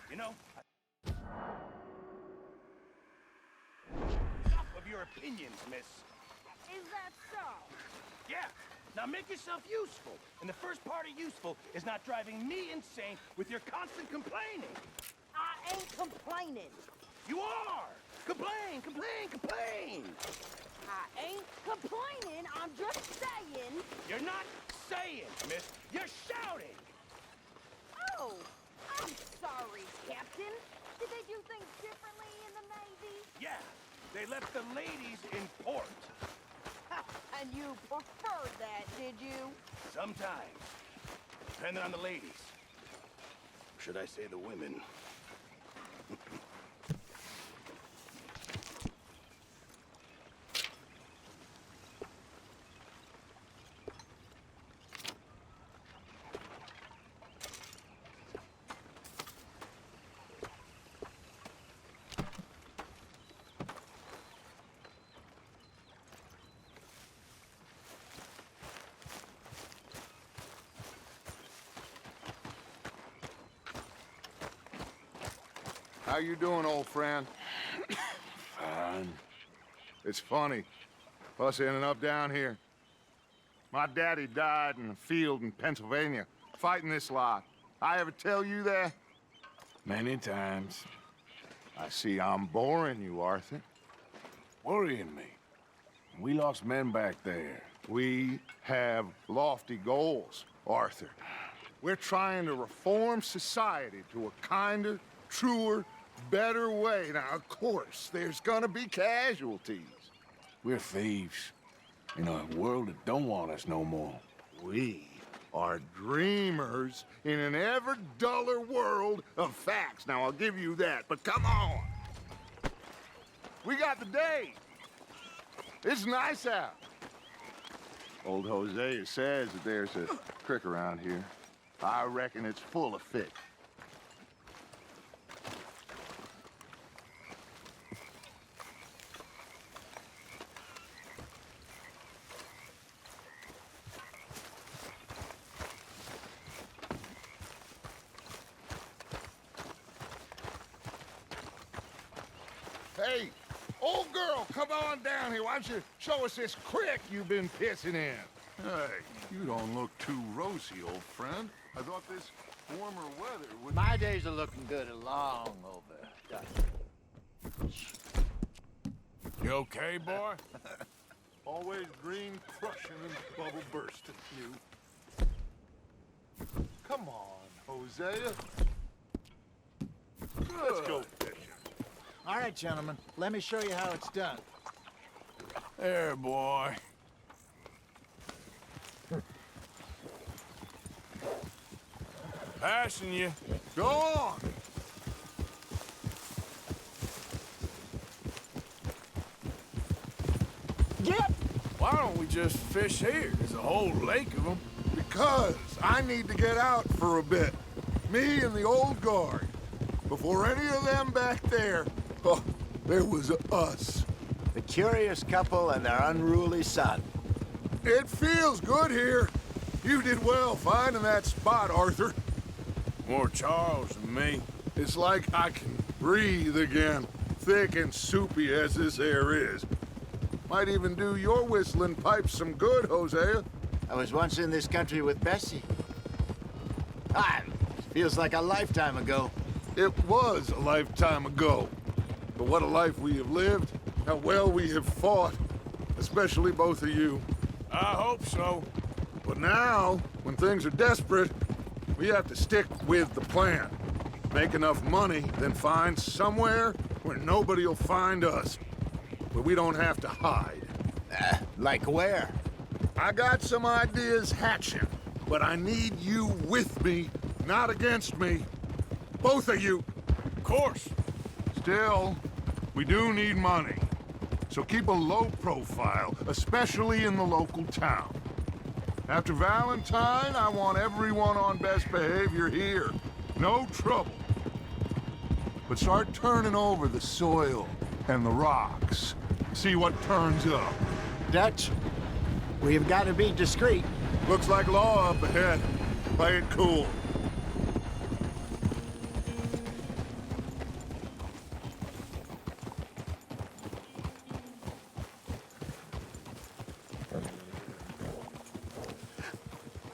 You know, enough of your opinions, miss. Is that so? Yeah. Now make yourself useful. And the first part of useful is not driving me insane with your constant complaining. I ain't complaining. You are! Complain, complain, complain! I ain't complaining. I'm just saying. You're not saying, miss. You're shouting! Oh, I'm sorry, Captain. Did they do things differently in the Navy? Yeah, they left the ladies in port. And you preferred that, did you? Sometimes. Depending on the ladies. Or should I say the women? How you doing, old friend? Fine. It's funny, us ending up down here. My daddy died in a field in Pennsylvania, fighting this lot. I ever tell you that? Many times. I see I'm boring you, Arthur. Worrying me. We lost men back there. We have lofty goals, Arthur. We're trying to reform society to a kinder, truer, better way. Now, of course, there's gonna be casualties. We're thieves. In a world that don't want us no more. We are dreamers in an ever duller world of facts. Now, I'll give you that, but come on. We got the day. It's nice out. Old Hosea says that there's a creek around here. I reckon it's full of fish. Hey, old girl, come on down here. Why don't you show us this creek you've been pissing in? Hey, you don't look too rosy, old friend. I thought this warmer weather would... My days are looking good along over. You okay, boy? Always green crushing and bubble bursting, you. Come on, Hosea. Let's go fishing. All right, gentlemen, let me show you how it's done. There, boy. Passing you. Go on. Get! Why don't we just fish here? There's a whole lake of them. Because I need to get out for a bit. Me and the old guard. Before any of them back there, oh, there was us. The curious couple and their unruly son. It feels good here. You did well finding that spot, Arthur. More Charles than me. It's like I can breathe again, thick and soupy as this air is. Might even do your whistling pipes some good, Hosea. I was once in this country with Bessie. Feels like a lifetime ago. It was a lifetime ago. But what a life we have lived, how well we have fought, especially both of you. I hope so. But now, when things are desperate, we have to stick with the plan. Make enough money, then find somewhere where nobody will find us. Where we don't have to hide. Like where? I got some ideas hatching, but I need you with me, not against me. Both of you. Of course. Still, we do need money. So keep a low profile, especially in the local town. After Valentine, I want everyone on best behavior here. No trouble. But start turning over the soil and the rocks. See what turns up. Dutch, we've got to be discreet. Looks like law up ahead. Play it cool.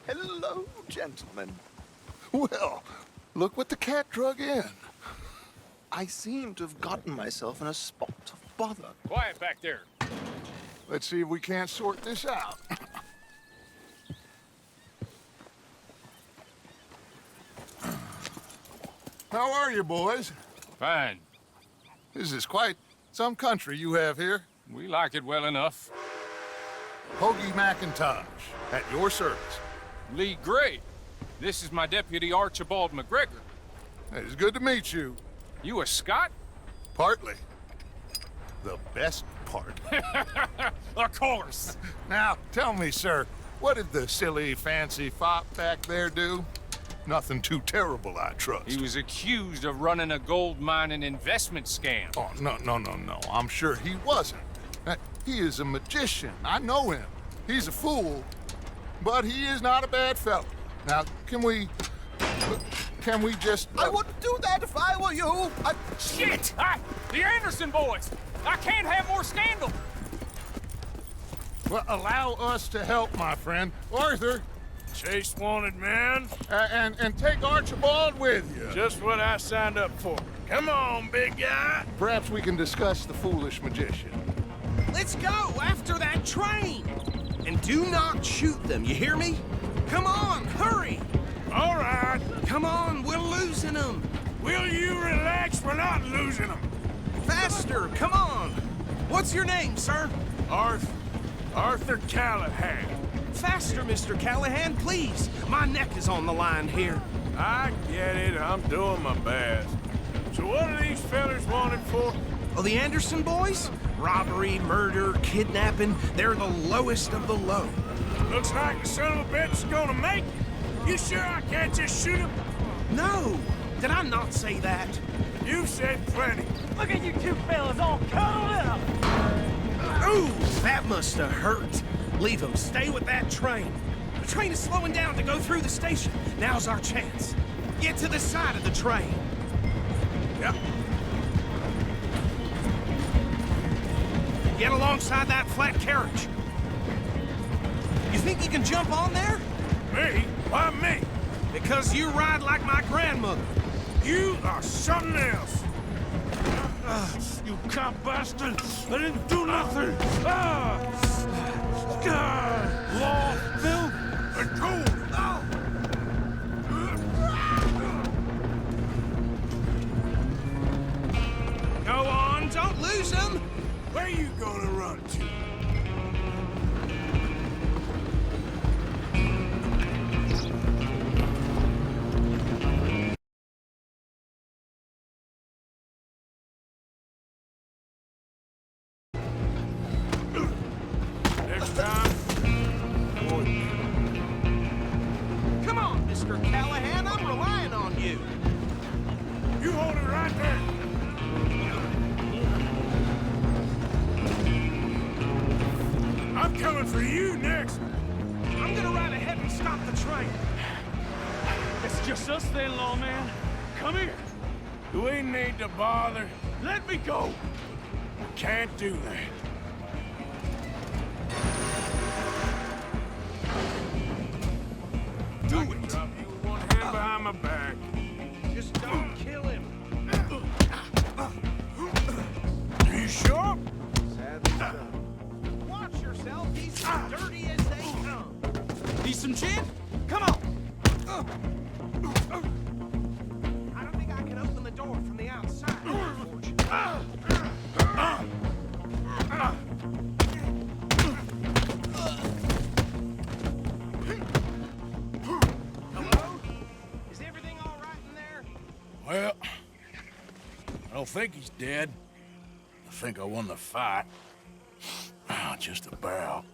Hello, gentlemen. Well, look what the cat drug in. I seem to have gotten myself in a spot of bother. Quiet back there. Let's see if we can't sort this out. How are you, boys? Fine. This is quite some country you have here. We like it well enough. Hoagie McIntosh, at your service. Lee Gray. This is my deputy Archibald McGregor. It's good to meet you. You a Scot? Partly. The best part. Of course. Now, tell me, sir, what did the silly, fancy fop back there do? Nothing too terrible, I trust. He was accused of running a gold mining investment scam. Oh, no. I'm sure he wasn't. He is a magician. I know him. He's a fool, but he is not a bad fellow. Now, can we just... I wouldn't do that if I were you. Shit! The Anderson boys! I can't have more scandal! Well, allow us to help, my friend. Arthur, Chase wanted man. and take Archibald with you. Just what I signed up for. Come on, big guy. Perhaps we can discuss the foolish magician. Let's go after that train. And do not shoot them, you hear me? Come on, hurry. All right. Come on, we're losing them. Will you relax? We're not losing them. Faster, come on. What's your name, sir? Arthur Callahan. Faster, Mr. Callahan, please. My neck is on the line here. I get it. I'm doing my best. So what are these fellas wanted for? Oh, the Anderson boys? Robbery, murder, kidnapping. They're the lowest of the low. Looks like the son of a bitch is gonna make it. You sure I can't just shoot him? No. Did I not say that? You said plenty. Look at you two fellas all cuddled up! Ooh, that must have hurt. Leave them. Stay with that train. The train is slowing down to go through the station. Now's our chance. Get to the side of the train. Yep. Get alongside that flat carriage. You think you can jump on there? Me? Why me? Because you ride like my grandmother. You are something else. You cop bastard! I didn't do nothing! Law, Phil, and gold! Go on, don't lose them! Where you gonna run to? Next time, Come on, Mr. Callahan, I'm relying on you. you hold it right there. I'm coming for you next. I'm gonna ride ahead and stop the train. It's just us then, lawman. Come here. Do we need to bother? Let me go. Can't do that. Do I can it. drop you with one hand behind my back. Just don't kill him. You sure? Watch yourself. He's as dirty as they come. Need some gin? Come on. I don't think I can open the door from the outside. Hello? Is everything all right in there? Well, I don't think he's dead. I think I won the fight. just about.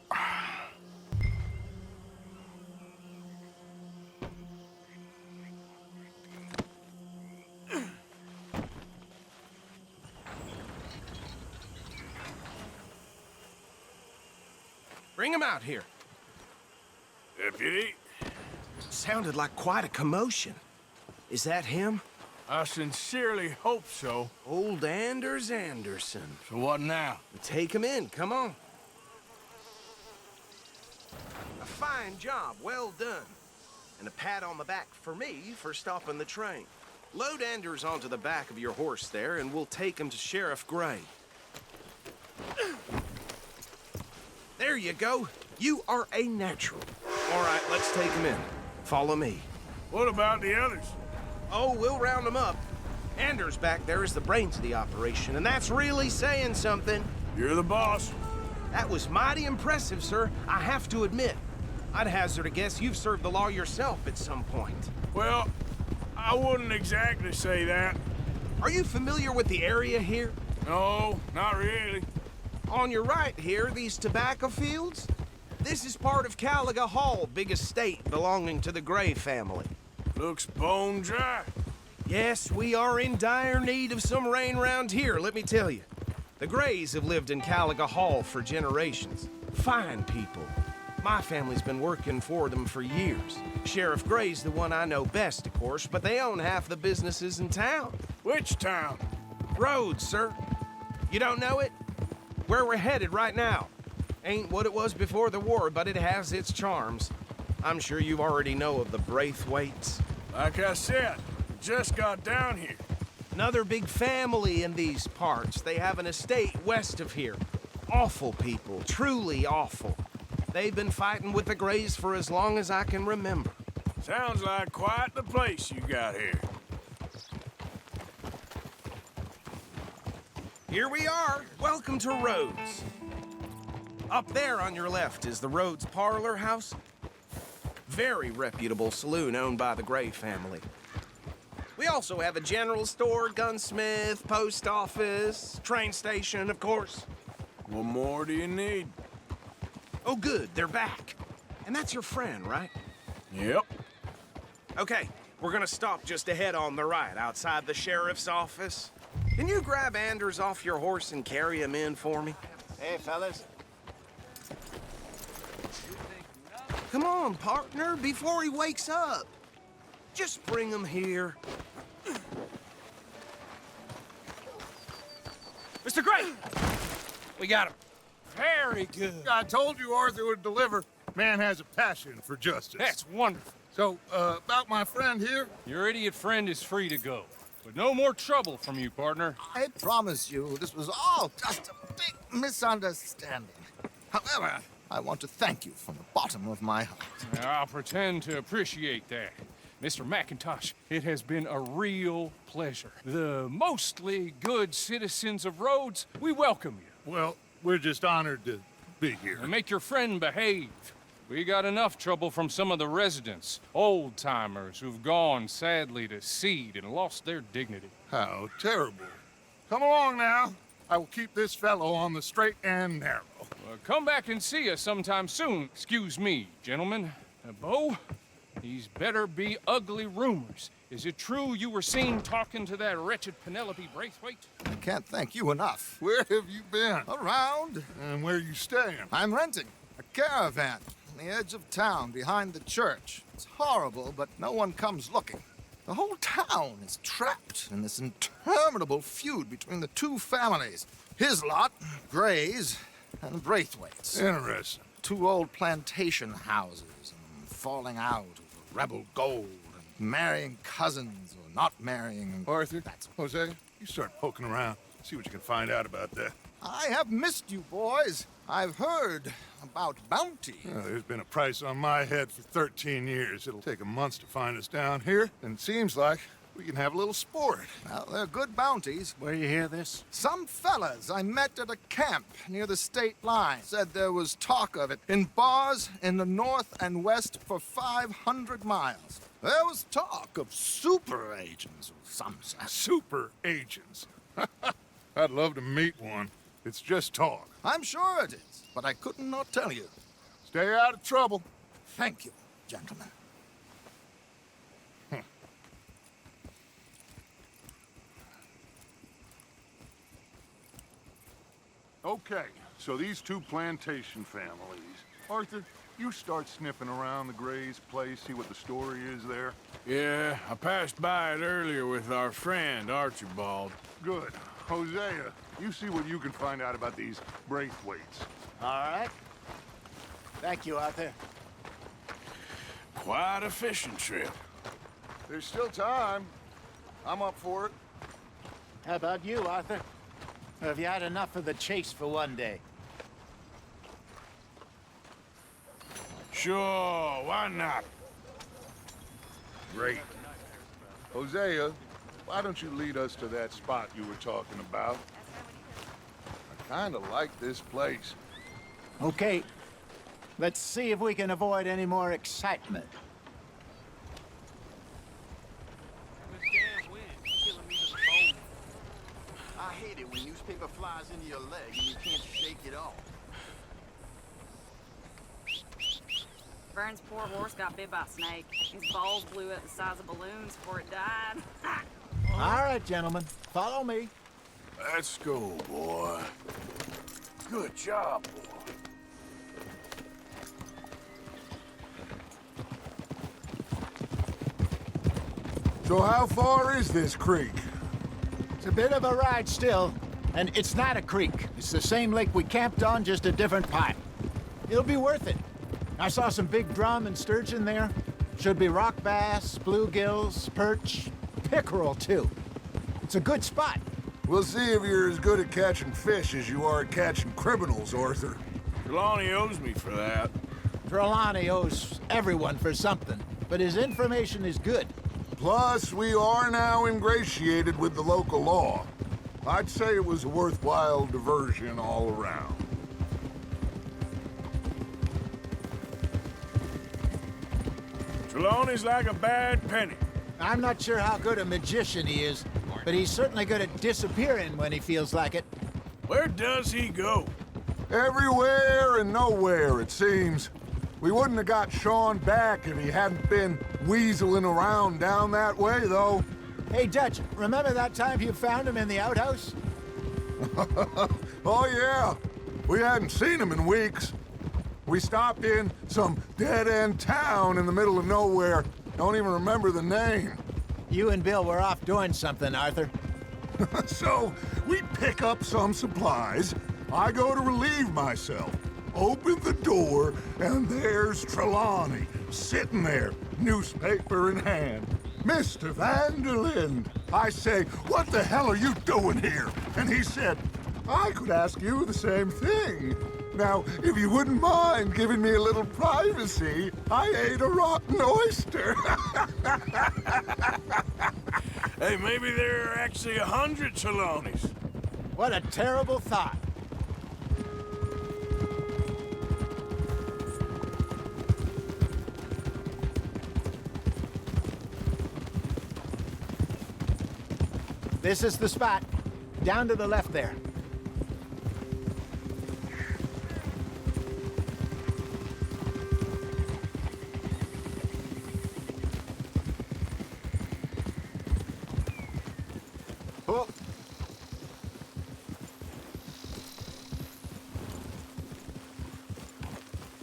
Bring him out here. Deputy, Sounded like quite a commotion. Is that him? I sincerely hope so. Old Anders Anderson. So what now? Take him in, come on. A fine job, well done. And a pat on the back for me for stopping the train. Load Anders onto the back of your horse there, and we'll take him to Sheriff Gray. There you go. You are a natural. All right, let's take him in. Follow me. What about the others? Oh, we'll round them up. Anders back there is the brains of the operation, and that's really saying something. You're the boss. That was mighty impressive, sir. I have to admit. I'd hazard a guess you've served the law yourself at some point. Well, I wouldn't exactly say that. Are you familiar with the area here? No, not really. On your right here, these tobacco fields? This is part of Caliga Hall, big estate belonging to the Gray family. Looks bone dry. Yes, we are in dire need of some rain round here, let me tell you. The Grays have lived in Caliga Hall for generations. Fine people. My family's been working for them for years. Sheriff Gray's the one I know best, of course, but they own half the businesses in town. Which town? Rhodes, sir. You don't know it? Where we're headed right now. Ain't what it was before the war, but it has its charms. I'm sure you already know of the Braithwaites. Like I said, just got down here. Another big family in these parts. They have an estate west of here. Awful people, truly awful. They've been fighting with the Grays for as long as I can remember. Sounds like quite the place you got here. Here we are. Welcome to Rhodes. Up there on your left is the Rhodes Parlor House. Very reputable saloon owned by the Gray family. We also have a general store, gunsmith, post office, train station, of course. What more do you need? Oh, good, they're back. And that's your friend, right? Yep. Okay, we're gonna stop just ahead on the right, outside the sheriff's office. Can you grab Anders off your horse and carry him in for me? Hey, fellas. Come on, partner, before he wakes up. Just bring him here. Mr. Gray! We got him. Very good. I told you Arthur would deliver. Man has a passion for justice. That's wonderful. So, about my friend here? Your idiot friend is free to go. But no more trouble from you, partner. I promise you, this was all just a big misunderstanding. However, I want to thank you from the bottom of my heart. I'll pretend to appreciate that. Mr. McIntosh, it has been a real pleasure. The mostly good citizens of Rhodes, we welcome you. Well, we're just honored to be here. And make your friend behave. We got enough trouble from some of the residents, old-timers who've gone, sadly, to seed and lost their dignity. How terrible. Come along now. I will keep this fellow on the straight and narrow. Come back and see us sometime soon. Excuse me, gentlemen. Bo, these better be ugly rumors. Is it true you were seen talking to that wretched Penelope Braithwaite? I can't thank you enough. Where have you been? Around, And where you staying? I'm renting a caravan on the edge of town behind the church. It's horrible, but no one comes looking. The whole town is trapped in this interminable feud between the two families. His lot, Gray's, and Braithwaite's. Interesting. Two old plantation houses and falling out over rebel gold and marrying cousins or not marrying. Arthur, Jose, you start poking around. See what you can find out about that. I have missed you, boys. I've heard about bounty. There's been a price on my head for 13 years. It'll take 'em months to find us down here, and it seems like we can have a little sport. Well, they're good bounties. Where you hear this? Some fellas I met at a camp near the state line said there was talk of it in bars in the north and west for 500 miles. There was talk of super agents of some sort. Super agents. I'd love to meet one. It's just talk. I'm sure it is, but I could not tell you. Stay out of trouble. Thank you, gentlemen. Okay, so these two plantation families. Arthur, you start sniffing around the Gray's place, see what the story is there. Yeah, I passed by it earlier with our friend, Archibald. Good. Hosea, you see what you can find out about these Braithwaites. All right. Thank you, Arthur. Quite a fishing trip. There's still time. I'm up for it. How about you, Arthur? Or have you had enough of the chase for one day? Sure, why not? Great. Hosea, why don't you lead us to that spot you were talking about? I kinda like this place. Okay. Let's see if we can avoid any more excitement. I hate it when newspaper flies into your leg and you can't shake it off. Vern's poor horse got bit by a snake. His balls blew up the size of balloons before it died. All right, gentlemen. Follow me. Let's go, boy. Good job, boy. So how far is this creek? It's a bit of a ride still, and it's not a creek. It's the same lake we camped on, just a different part. It'll be worth it. I saw some big drum and sturgeon there. Should be rock bass, bluegills, perch, pickerel, too. It's a good spot. We'll see if you're as good at catching fish as you are at catching criminals, Arthur. Trelawney owes me for that. Trelawney owes everyone for something, but his information is good. Plus, we are now ingratiated with the local law. I'd say it was a worthwhile diversion all around. Trelawney's like a bad penny. I'm not sure how good a magician he is, but he's certainly good at disappearing when he feels like it. Where does he go? Everywhere and nowhere, it seems. We wouldn't have got Sean back if he hadn't been weaseling around down that way, though. Hey, Dutch, remember that time you found him in the outhouse? Oh, yeah. We hadn't seen him in weeks. We stopped in some dead-end town in the middle of nowhere. Don't even remember the name. You and Bill were off doing something, Arthur. So, we pick up some supplies. I go to relieve myself. Open the door, and there's Trelawney, sitting there, newspaper in hand. Mr. Van der Linde. I say, what the hell are you doing here? And he said, I could ask you the same thing. Now, if you wouldn't mind giving me a little privacy, I ate a rotten oyster. Hey, maybe there are actually 100 Trelawneys. What a terrible thought. This is the spot. Down to the left there. Oh.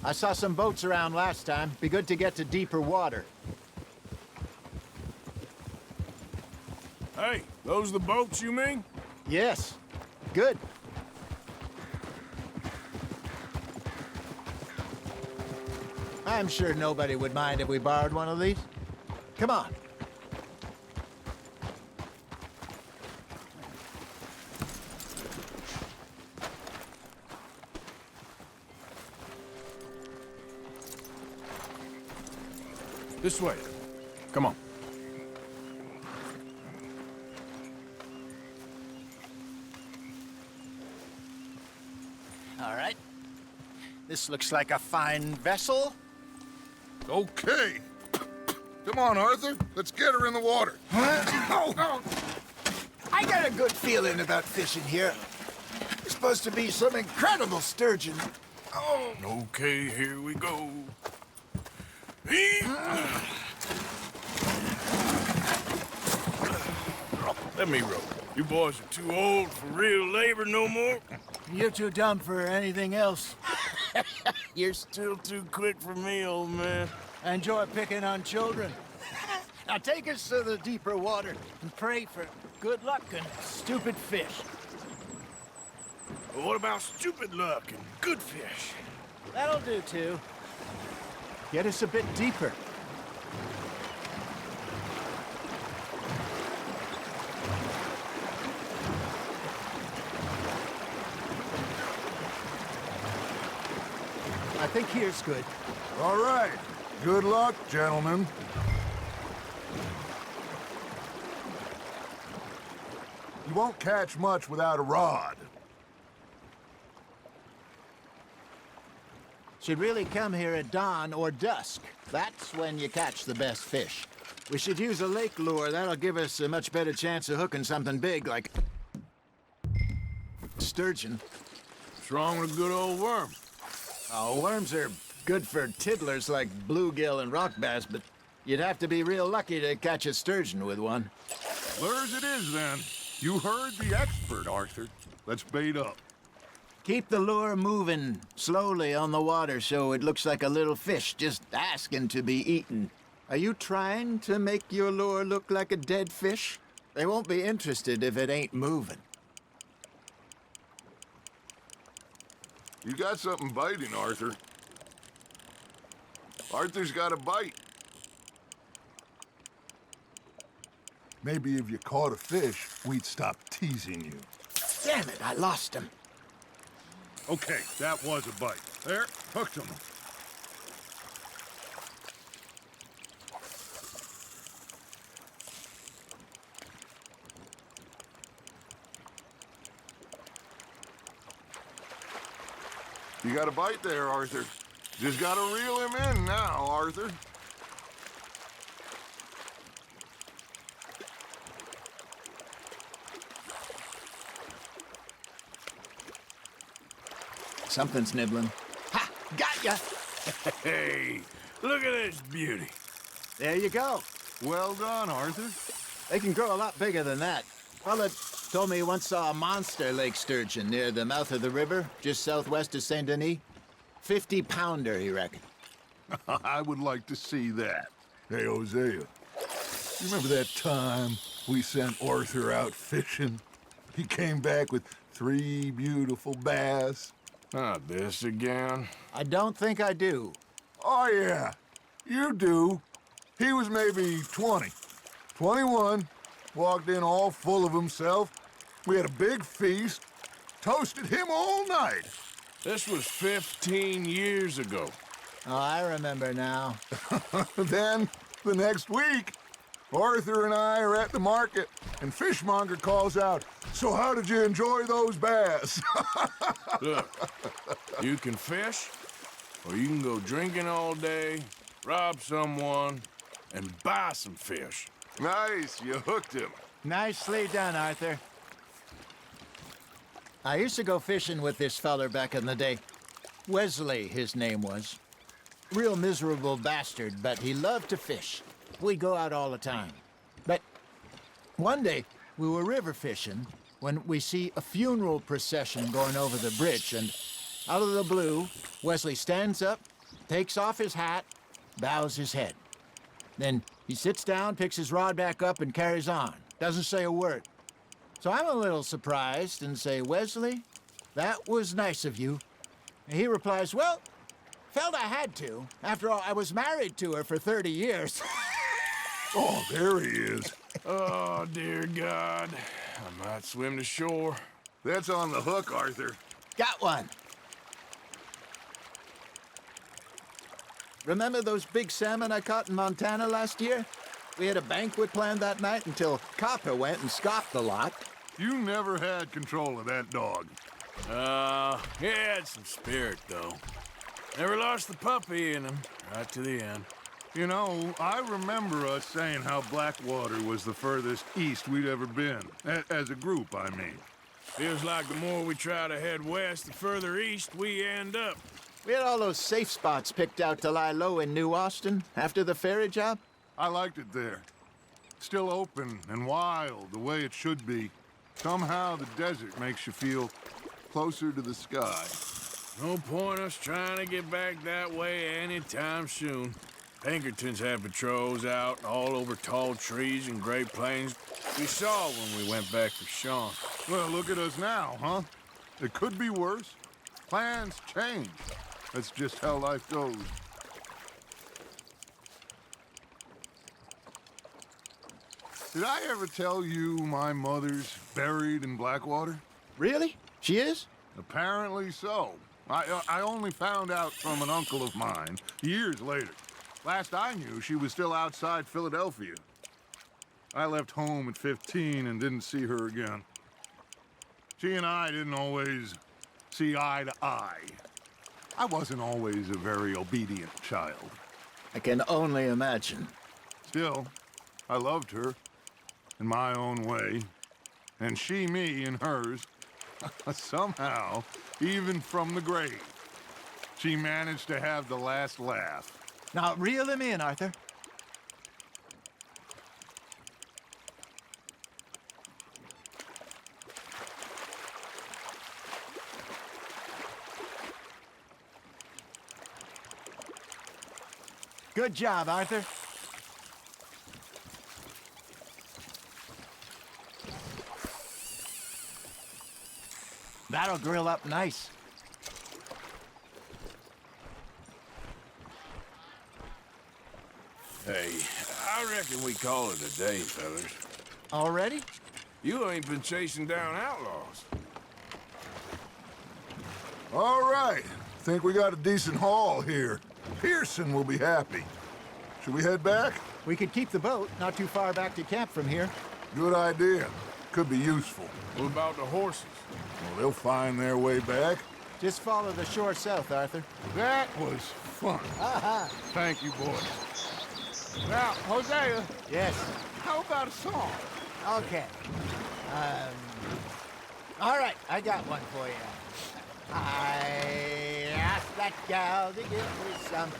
I saw some boats around last time. Be good to get to deeper water. Hey, those the boats you mean? Yes. Good. I'm sure nobody would mind if we borrowed one of these. Come on. This way. Come on. All right. This looks like a fine vessel. Okay. Come on, Arthur. Let's get her in the water. I got a good feeling about fishing here. This supposed to be some incredible sturgeon. Oh. Okay, here we go. Let me roll. You boys are too old for real labor no more. You're too dumb for anything else. You're still too quick for me, old man. I enjoy picking on children. Now take us to the deeper water and pray for good luck and stupid fish. Well, what about stupid luck and good fish? That'll do, too. Get us a bit deeper. I think here's good. All right. Good luck, gentlemen. You won't catch much without a rod. Should really come here at dawn or dusk. That's when you catch the best fish. We should use a lake lure. That'll give us a much better chance of hooking something big like sturgeon. What's wrong with a good old worm? Oh, worms are good for tiddlers like bluegill and rock bass, but you'd have to be real lucky to catch a sturgeon with one. Lures it is, then. You heard the expert, Arthur. Let's bait up. Keep the lure moving slowly on the water so it looks like a little fish just asking to be eaten. Are you trying to make your lure look like a dead fish? They won't be interested if it ain't moving. You got something biting, Arthur. Arthur's got a bite. Maybe if you caught a fish, we'd stop teasing you. Damn it, I lost him. Okay, that was a bite. There, hooked him. You got a bite there, Arthur. Just gotta reel him in now, Arthur. Something's nibbling. Ha! Got ya! Hey, look at this beauty. There you go. Well done, Arthur. They can grow a lot bigger than that. Fella told me he once saw a monster lake sturgeon near the mouth of the river, just southwest of Saint Denis. 50-pounder, he reckoned. I would like to see that. Hey, Hosea, you remember that time we sent Arthur out fishing? He came back with 3 beautiful bass. Not this again. I don't think I do. Oh, yeah, you do. He was maybe 20, 21, walked in all full of himself. We had a big feast, toasted him all night. This was 15 years ago. Oh, I remember now. Then, the next week, Arthur and I are at the market, and Fishmonger calls out, "So how did you enjoy those bass?" Look, you can fish, or you can go drinking all day, rob someone, and buy some fish. Nice, you hooked him. Nicely done, Arthur. I used to go fishing with this feller back in the day. Wesley, his name was. Real miserable bastard, but he loved to fish. We'd go out all the time. But one day, we were river fishing when we see a funeral procession going over the bridge, and out of the blue, Wesley stands up, takes off his hat, bows his head. Then he sits down, picks his rod back up, and carries on. Doesn't say a word. So I'm a little surprised and say, "Wesley, that was nice of you." And he replies, "Well, felt I had to. After all, I was married to her for 30 years. Oh, there he is. Oh, dear God. I might swim to shore. That's on the hook, Arthur. Got one. Remember those big salmon I caught in Montana last year? We had a banquet planned that night until Copper went and scoffed the lot. You never had control of that dog. He had some spirit, though. Never lost the puppy in him, right to the end. You know, I remember us saying how Blackwater was the furthest east we'd ever been. As a group, I mean. Feels like the more we try to head west, the further east we end up. We had all those safe spots picked out to lie low in New Austin after the ferry job. I liked it there. Still open and wild, the way it should be. Somehow the desert makes you feel closer to the sky. No point us trying to get back that way anytime soon. Pinkertons had patrols out all over tall trees and Great Plains. We saw when we went back for Sean. Well, look at us now, huh? It could be worse. Plans change. That's just how life goes. Did I ever tell you my mother's buried in Blackwater? Really? She is? Apparently so. I only found out from an uncle of mine years later. Last I knew, she was still outside Philadelphia. I left home at 15 and didn't see her again. She and I didn't always see eye to eye. I wasn't always a very obedient child. I can only imagine. Still, I loved her in my own way, and she me in hers. Somehow, even from the grave, she managed to have the last laugh. Now, reel him in, Arthur. Good job, Arthur. That'll grill up nice. Hey, I reckon we call it a day, fellas. Already? You ain't been chasing down outlaws. All right. Think we got a decent haul here. Pearson will be happy. Should we head back? We could keep the boat not too far back to camp from here. Good idea. Could be useful. What about the horses? Well, they'll find their way back. Just follow the shore south, Arthur. That was fun. Thank you, boys. Now, Hosea, Yes. how about a song? Okay. All right, I got one for you. I asked that gal to give me some.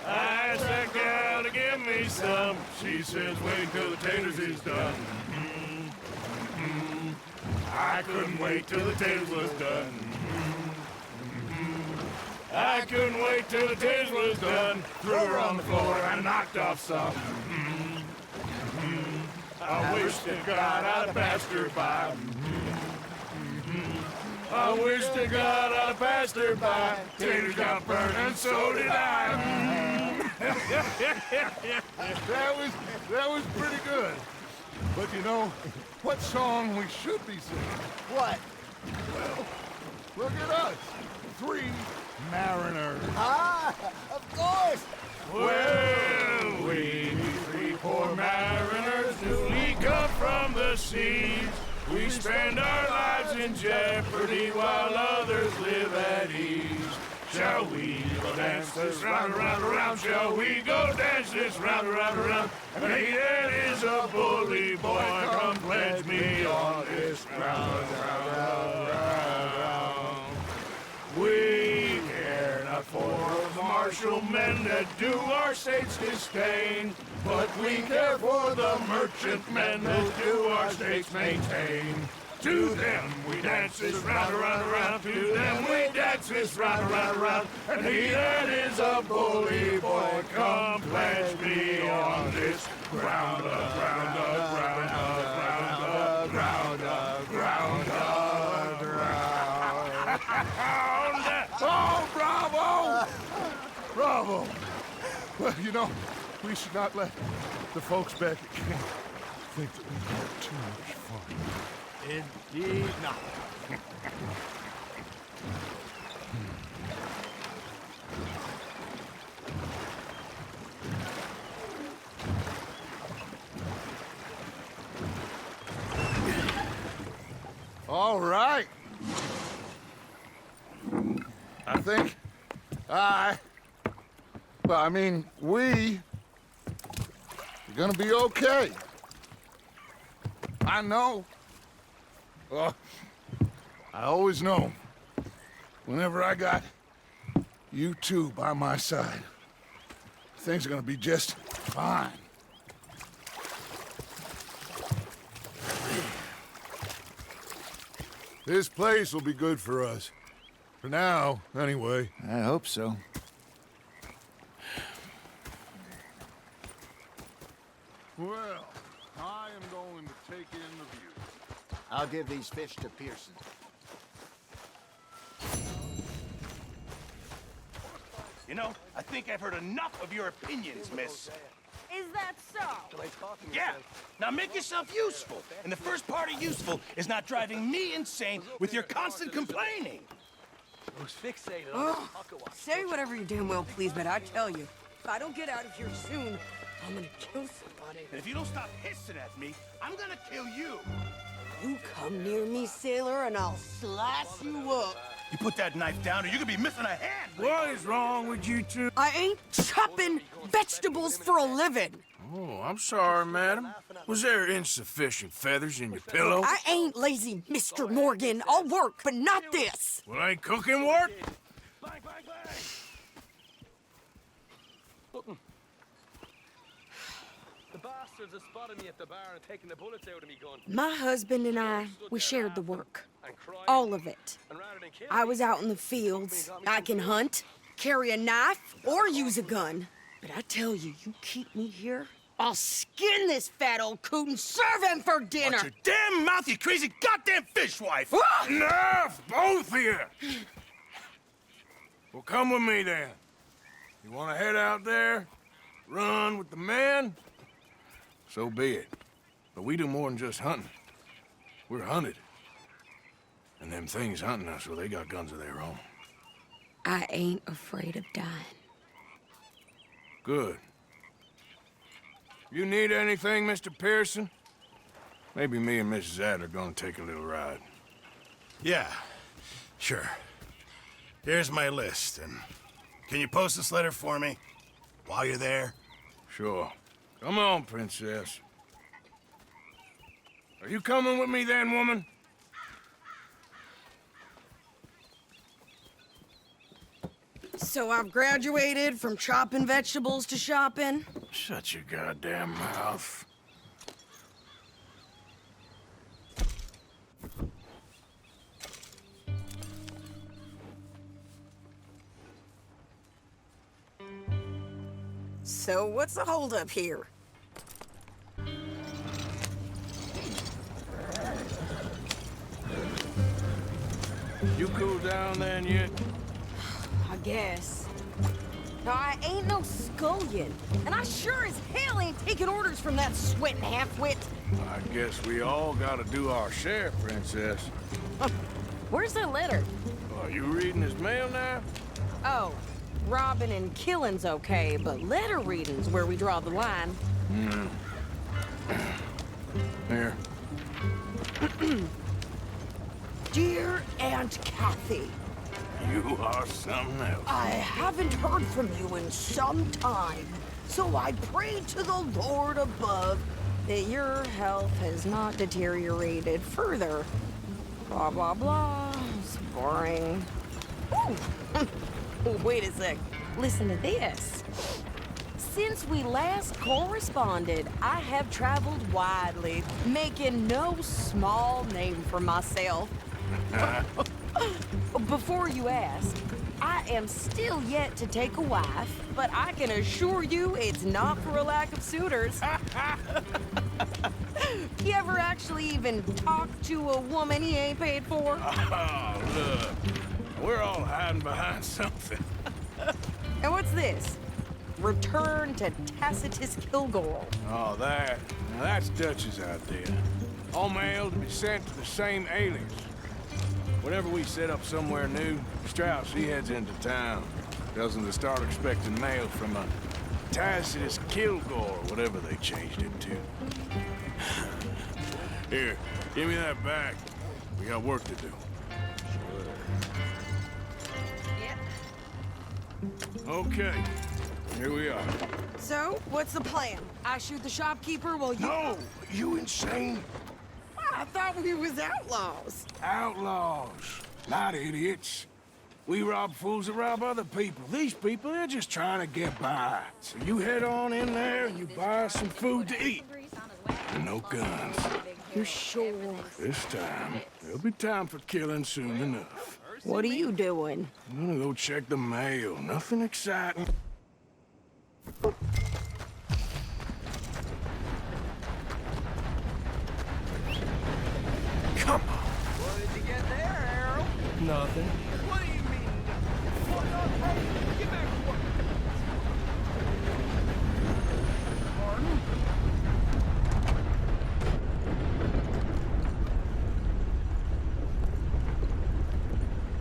I asked that gal to give me some. She says, wait till the taters is done. I couldn't wait till the taters was done. I couldn't wait till the taters was done. Threw her on the floor and knocked off some. I wish to God I'd passed her by. I wish to God I'd passed her by. Taters got burned and so did I. That was pretty good. But you know, what song we should be singing? What? Well, look at us. 3 mariners. Ah, of course. Well, we 3 poor mariners newly come from the seas. We spend our lives in jeopardy while others live at ease. Shall we go dance this round, around, around? Shall we go dance this round, around, around? And he that is a bully boy, come pledge me on this ground, round. We care not for the martial men that do our states disdain, but we care for the merchant men that do our states maintain. To them we dance this round, around, around. To them we dance this round, around, around. And he that is a bully boy, come pledge me on this ground, ground, ground, ground, ground, ground, ground. Oh, bravo! Bravo! Well, you know, we should not let the folks back at camp think that we had too much fun. Indeed not. All right. I think we're gonna be okay. I know Well, I always know, whenever I got you two by my side, things are gonna be just fine. This place will be good for us. For now, anyway. I hope so. Well, I am going to take in the view. I'll give these fish to Pearson. You know, I think I've heard enough of your opinions, miss. Is that so? Yeah. Now make yourself useful. And the first part of useful is not driving me insane with your constant complaining. Oh, say whatever you damn well please, but I tell you, if I don't get out of here soon, I'm gonna kill somebody. And if you don't stop hissing at me, I'm gonna kill you. You come near me, sailor, and I'll slice you up. You put that knife down or you're gonna be missing a hand. What is wrong with you two? I ain't chopping vegetables for a living. Oh, I'm sorry, madam. Was there insufficient feathers in your pillow? I ain't lazy, Mr. Morgan. I'll work, but not this. Well, ain't cooking work? Bang, bang, bang. The bastards have spotted me at the bar and taken the bullets out of me gun. My husband and I, we shared the work. All of it. I was out in the fields. I can hunt, carry a knife, or use a gun. But I tell you, you keep me here, I'll skin this fat old coot and serve him for dinner. Watch your damn mouth, you crazy goddamn fishwife! Enough, both of you! Well, come with me then. You want to head out there, run with the men? So be it. But we do more than just hunting. We're hunted. And them things hunting us, well, they got guns of their own. I ain't afraid of dying. Good. You need anything, Mr. Pearson? Maybe me and Mrs. Adler are gonna take a little ride. Yeah, sure. Here's my list, and can you post this letter for me while you're there? Sure. Come on, princess. Are you coming with me then, woman? So I've graduated from chopping vegetables to shopping? Shut your goddamn mouth. So what's the holdup here? You cool down then yet? I guess. No, I ain't no scullion, and I sure as hell ain't taking orders from that sweating half-wit. I guess we all gotta do our share, princess. Where's that letter? Are you reading his mail now? Oh, robbing and killing's okay, but letter reading's where we draw the line. Here. Dear Aunt Kathy, You are something else. I haven't heard from you in some time, so I pray to the Lord above that your health has not deteriorated further. Blah, blah, blah. It's boring. Ooh. Wait a sec. Listen to this. Since we last corresponded, I have traveled widely, making no small name for myself. Before you ask, I am still yet to take a wife, but I can assure you it's not for a lack of suitors. You ever actually even talk to a woman he ain't paid for? Oh, look. We're all hiding behind something. And what's this? Return to Tacitus Kilgore. Oh, that. Now that's Dutch's idea. All mail to be sent to the same alias. Whenever we set up somewhere new, Strauss, he heads into town. Tells them to start expecting mail from a Tacitus Kilgore, whatever they changed it to. Here, give me that back. We got work to do. Okay, here we are. So, what's the plan? I shoot the shopkeeper while you... No! You insane? I thought we was outlaws. Outlaws, not idiots. We rob fools that rob other people. These people, they're just trying to get by. So you head on in there and you buy some food to eat. And no guns. You sure? This time, there'll be time for killing soon enough. What are you doing? I'm gonna go check the mail. Nothing exciting. Come on. What did you get there, Harold? Nothing. What do you mean? What up, hey? Get back to work. Pardon?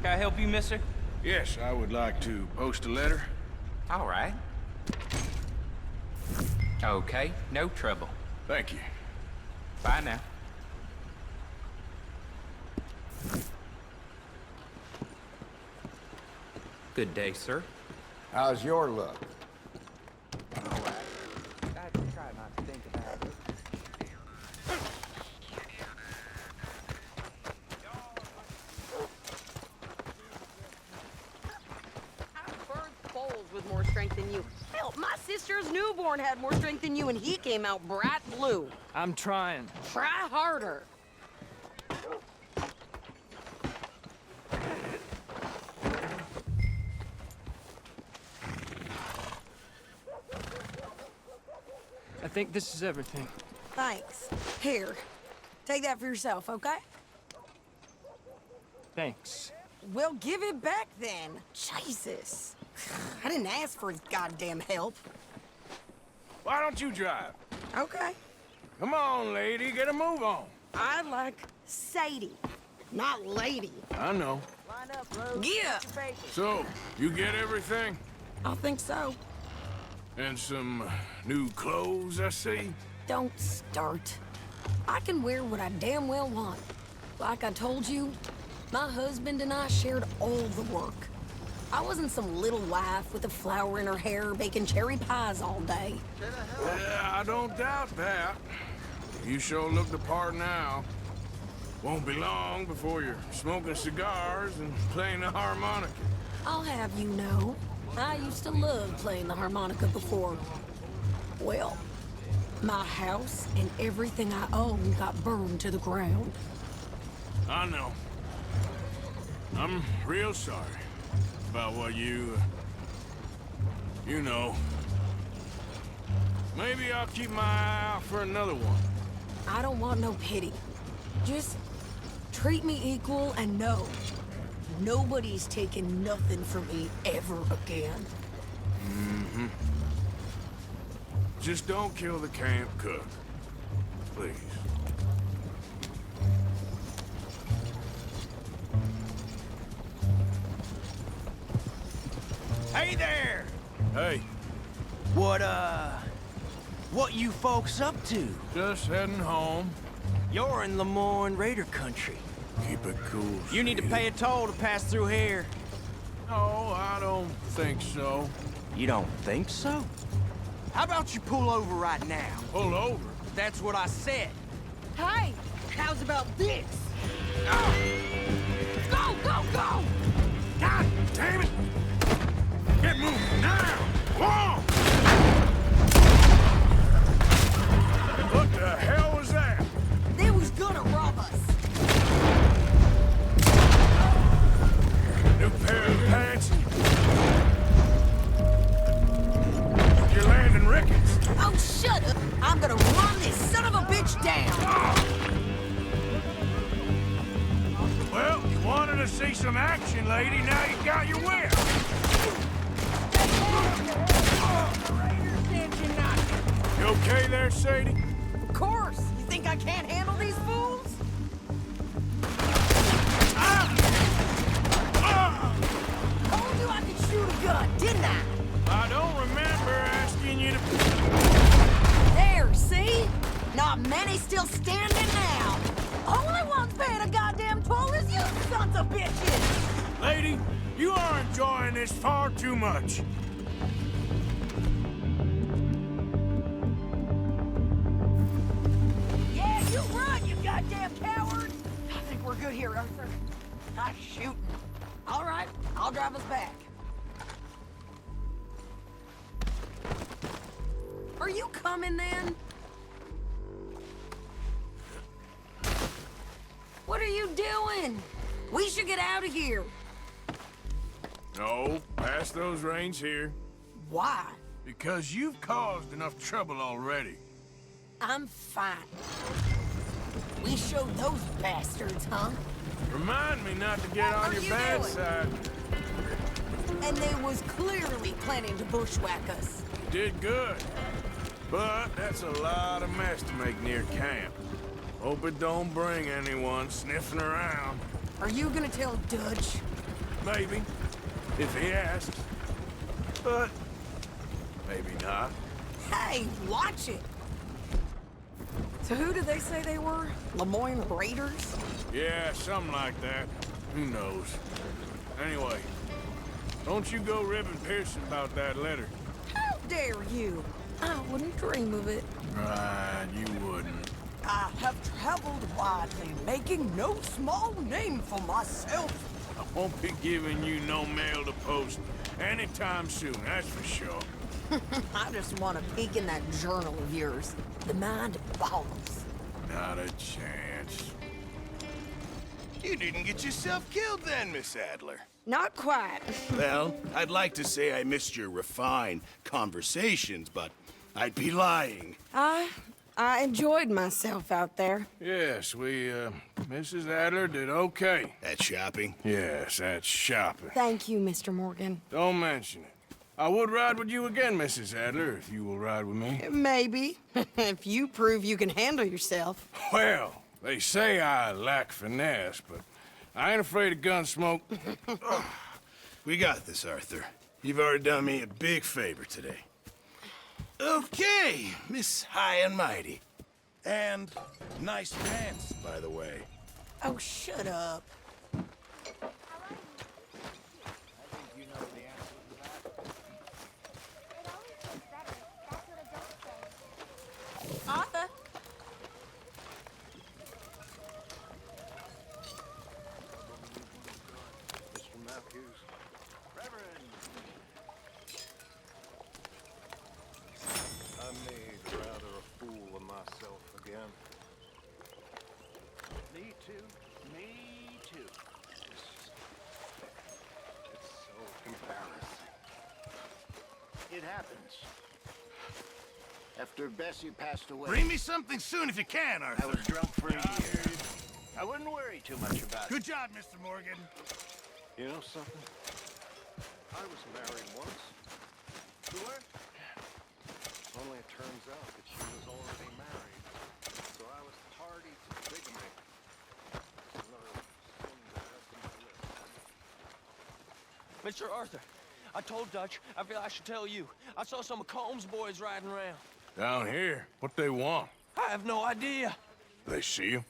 Can I help you, mister? Yes, I would like to post a letter. All right. Okay, no trouble. Thank you. Bye now. Good day, sir. How's your luck? All right. I try not to think about it. With more strength than you. Hell, my sister's newborn had more strength than you, and he came out bright blue. I'm trying. Try harder. I think this is everything. Thanks. Here, take that for yourself, okay? Thanks. Well, give it back then. Jesus. I didn't ask for his goddamn help. Why don't you drive? Okay. Come on, lady, get a move on. I like Sadie, not lady. I know. Line up, Rose. Yeah. So, you get everything? I think so. And some new clothes, I see? Don't start. I can wear what I damn well want. Like I told you, my husband and I shared all the work. I wasn't some little wife with a flower in her hair baking cherry pies all day. Yeah, I don't doubt that. You sure look the part now. Won't be long before you're smoking cigars and playing the harmonica. I'll have you know, I used to love playing the harmonica before. Well, my house and everything I own got burned to the ground. I know. I'm real sorry about what you know. Maybe I'll keep my eye out for another one. I don't want no pity. Just treat me equal and know nobody's taking nothing from me ever again. Mm-hmm. Just don't kill the camp cook. Please. Hey there! Hey, What you folks up to? just heading home. You're in Lemoyne Raider country. Keep it cool. You need to pay a toll to pass through here. No, I don't think so. You don't think so? How about you pull over right now? Pull over? That's what I said. Hey, how's about this? Oh. Go, go, go! God damn it! Get moving now! Whoa! What the hell was that? They was gonna rob us. New pair of pants? You're landing rickets. Oh, shut up! I'm gonna run this son of a bitch down! Well, you wanted to see some action, lady. Now you got your whip. You okay there, Sadie? Of course! You think I can't handle these fools? Told you I could shoot a gun, didn't I? I don't remember asking you to... There, see? Not many still standing now. Only one's paying a goddamn toll is you sons of bitches! Lady, you are enjoying this far too much. Yeah, you run, you goddamn cat! here, Arthur. Not shooting. All right, I'll drive us back. Are you coming then? What are you doing? We should get out of here. No, pass those reins here. Why? Because you've caused enough trouble already. I'm fine. We showed those bastards, huh? Remind me not to get on your bad side. And they was clearly planning to bushwhack us. You did good. But that's a lot of mess to make near camp. Hope it don't bring anyone sniffing around. Are you gonna tell Dutch? Maybe, if he asks. But maybe not. Hey, watch it! So who did they say they were? Lemoyne Raiders? Yeah, something like that. Who knows? Anyway, don't you go ribbing Pearson about that letter. How dare you? I wouldn't dream of it. Right, you wouldn't. I have traveled widely, making no small name for myself. I won't be giving you no mail to post anytime soon, that's for sure. I just want to peek in that journal of yours. The mind boggles. Not a chance. You didn't get yourself killed then, Miss Adler. Not quite. Well, I'd like to say I missed your refined conversations, but I'd be lying. I enjoyed myself out there. Yes, Mrs. Adler did okay. At shopping? Yes, that's shopping. Thank you, Mr. Morgan. Don't mention it. I would ride with you again, Mrs. Adler, if you will ride with me. Maybe. If you prove you can handle yourself. Well, they say I lack finesse, but I ain't afraid of gun smoke. We got this, Arthur. You've already done me a big favor today. Okay, Miss High and Mighty. And nice pants, by the way. Oh, shut up. Arthur? Mr. Matthews. Reverend! I made rather a fool of myself again. Me too. Me too. It's so embarrassing. It happens. After Bessie passed away... Bring me something soon if you can, Arthur. I was drunk for a year. I wouldn't worry too much about it. Good job, Mr. Morgan. You know something? I was married once. To her? Only it turns out that she was already married. So I was party to bigamy. Another sin to add to my list. Mr. Arthur, I told Dutch. I feel I should tell you. I saw some of Combs' boys riding around. Down here? What they want? I have no idea. They see you?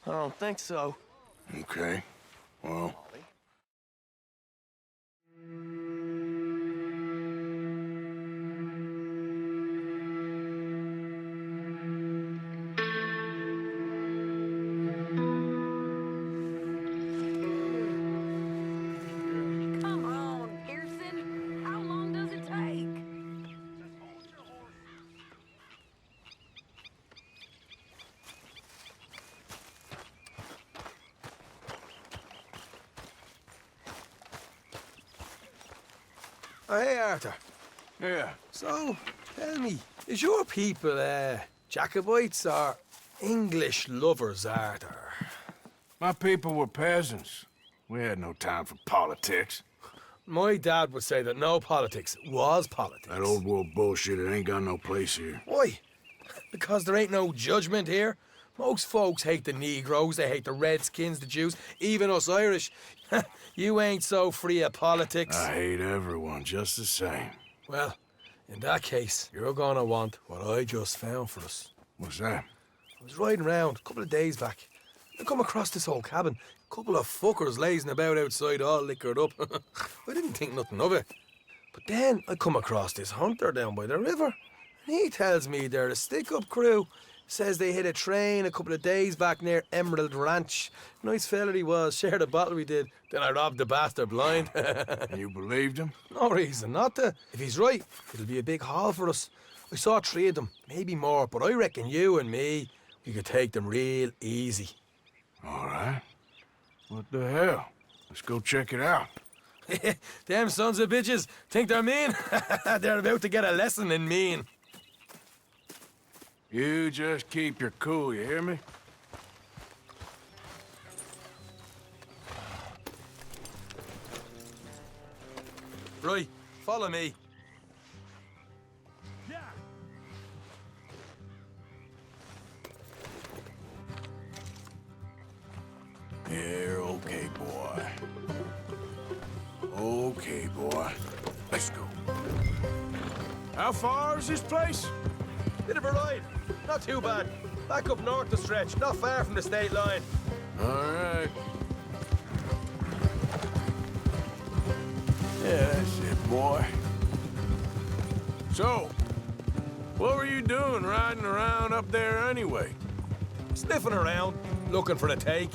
I don't think so. Okay. Well... Come on, Pearson. How long does it take? Oh, hey, Arthur. Yeah. So, tell me, is your people, Jacobites or English lovers, Arthur? My people were peasants. We had no time for politics. My dad would say that no politics was politics. That old world bullshit, it ain't got no place here. Why? Because there ain't no judgment here. Most folks hate the Negroes, they hate the Redskins, the Jews, even us Irish. You ain't so free of politics. I hate everyone just the same. Well, in that case, you're gonna want what I just found for us. What's that? I was riding around a couple of days back. I come across this old cabin. A couple of fuckers lazing about outside all liquored up. I didn't think nothing of it. But then I come across this hunter down by the river. And he tells me they're a stick-up crew Says they hit a train a couple of days back near Emerald Ranch. Nice fella he was, shared a bottle we did. Then I robbed the bastard blind. You believed him? No reason not to. If he's right, it'll be a big haul for us. I saw 3 of them, maybe more, but I reckon you and me, we could take them real easy. All right. What the hell? Let's go check it out. Them sons of bitches think they're mean. They're about to get a lesson in mean. You just keep your cool, you hear me? Right, follow me. Here, okay, boy. Okay, boy. Let's go. How far is this place? Bit of a ride. Not too bad. Back up north the stretch, not far from the state line. All right. Yeah, that's it, boy. So, what were you doing riding around up there anyway? Sniffing around, looking for a take.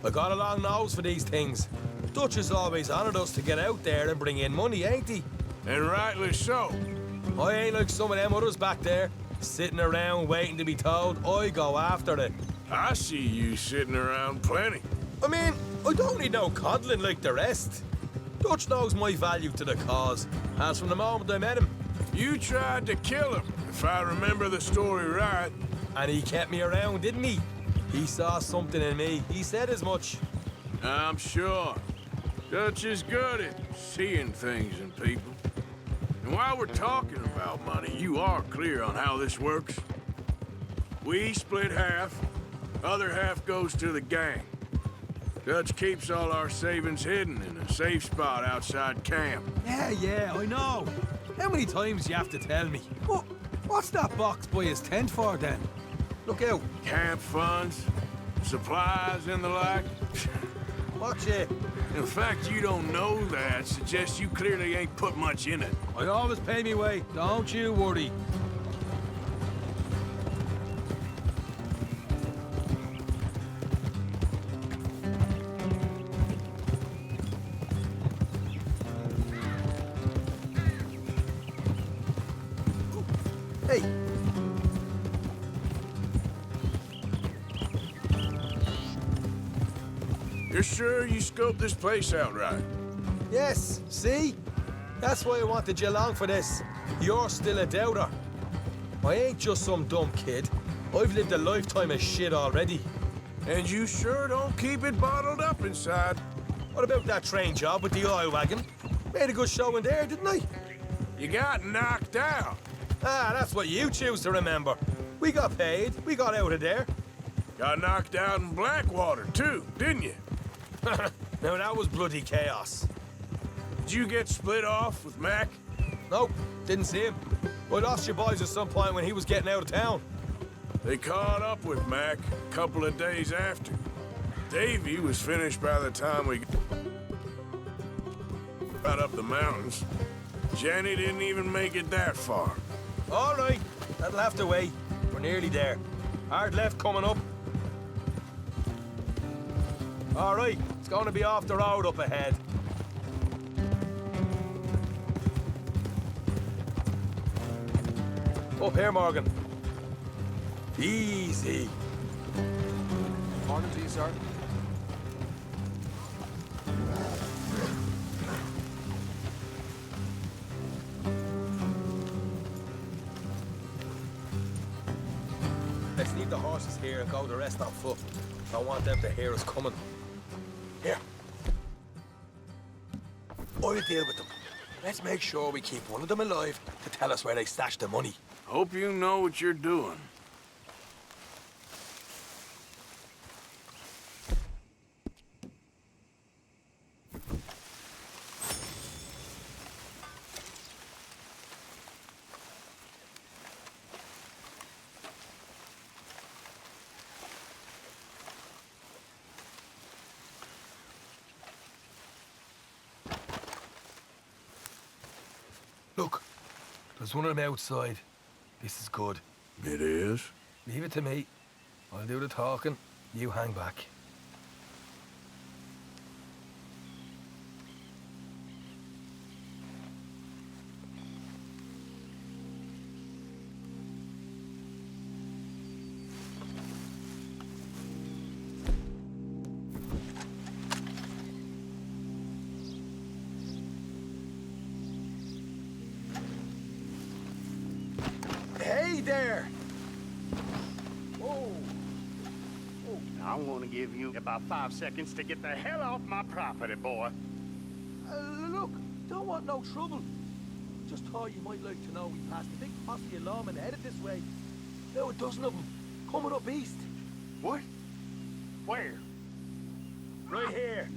I got a long nose for these things. Dutch has always honoured us to get out there and bring in money, ain't he? And rightly so. I ain't like some of them others back there, sitting around waiting to be told. I go after it. I see you sitting around plenty. I mean, I don't need no coddling like the rest. Dutch knows my value to the cause, as from the moment I met him. You tried to kill him, if I remember the story right. And he kept me around, didn't he? He saw something in me. He said as much. I'm sure. Dutch is good at seeing things in people. And while we're talking about money, you are clear on how this works? We split half, other half goes to the gang. Dutch keeps all our savings hidden in a safe spot outside camp. Yeah, I know. How many times you have to tell me? What's that box by his tent for, then? Look out. Camp funds, supplies and the like. Watch it. In fact, you don't know that suggests you clearly ain't put much in it. I always pay me way. Don't you worry. Hey. You're sure you scoped this place out right? Yes, see? That's why I wanted you along for this. You're still a doubter. I ain't just some dumb kid. I've lived a lifetime of shit already. And you sure don't keep it bottled up inside. What about that train job with the oil wagon? Made a good show in there, didn't I? You got knocked out. Ah, that's what you choose to remember. We got paid. We got out of there. Got knocked out in Blackwater, too, didn't you? Now, that was bloody chaos. Did you get split off with Mac? Nope, didn't see him. I lost your boys at some point when he was getting out of town. They caught up with Mac a couple of days after. Davy was finished by the time we got up the mountains. Jenny didn't even make it that far. All right, that'll have to wait. We're nearly there. Hard left coming up. All right, it's going to be off the road up ahead. Up here, Morgan. Easy. Morning to you, sir. Let's leave the horses here and go the rest on foot. Don't want them to hear us coming. Here. I'll deal with them. Let's make sure we keep one of them alive to tell us where they stashed the money. Hope you know what you're doing. Look, there's one of them outside. This is good. It is? Leave it to me. I'll do the talking. You hang back. Hey there! Whoa. Oh, I want to give you about 5 seconds to get the hell off my property, boy. Look, don't want no trouble. Just thought you might like to know we passed a big posse of lawmen headed this way. There were a dozen of them, coming up east. What? Where? Right here.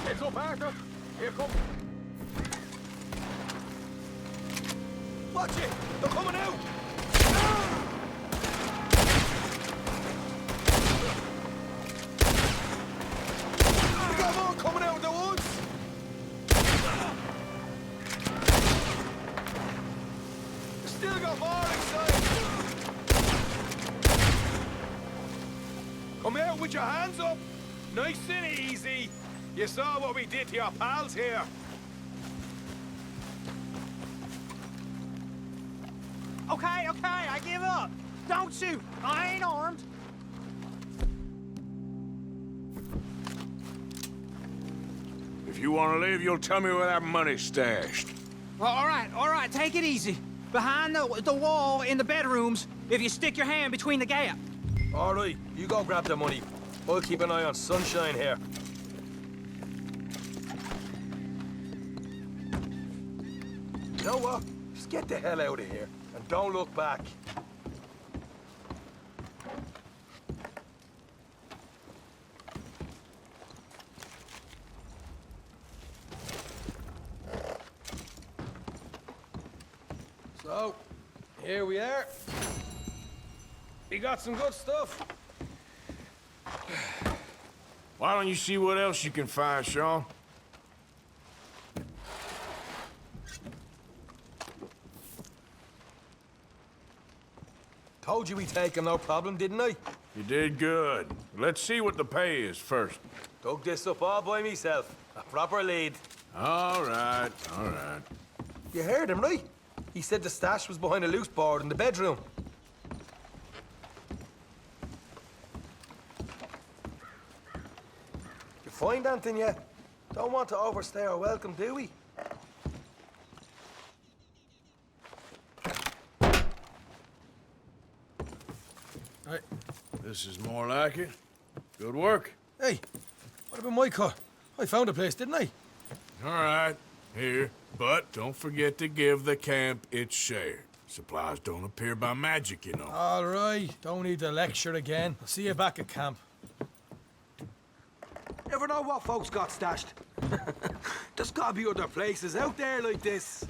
Heads up, Arthur. Here come. Watch it! They're coming out! We got more coming out of the woods! We still got more inside! Come out with your hands up! Nice and easy! You saw what we did to your pals here! Okay, I give up. Don't shoot. I ain't armed. If you want to leave, you'll tell me where that money's stashed. Well, all right, take it easy. Behind the wall in the bedrooms, if you stick your hand between the gap. All right, you go grab the money. I'll keep an eye on Sunshine here. You know what? Just get the hell out of here. And don't look back. So, here we are. We got some good stuff. Why don't you see what else you can find, Sean? Told you we'd take him, no problem, didn't I? You did good. Let's see what the pay is first. Dug this up all by myself. A proper lead. All right, all right. You heard him, right? He said the stash was behind a loose board in the bedroom. You find anything yet? Don't want to overstay our welcome, do we? Hey, this is more like it. Good work. Hey, what about my car? I found a place, didn't I? All right, here. But don't forget to give the camp its share. Supplies don't appear by magic, you know. All right, don't need to lecture again. I'll see you back at camp. Never know what folks got stashed. There's gotta be other places out there like this.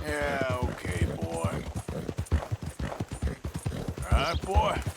Yeah, okay, boy. All right, boy.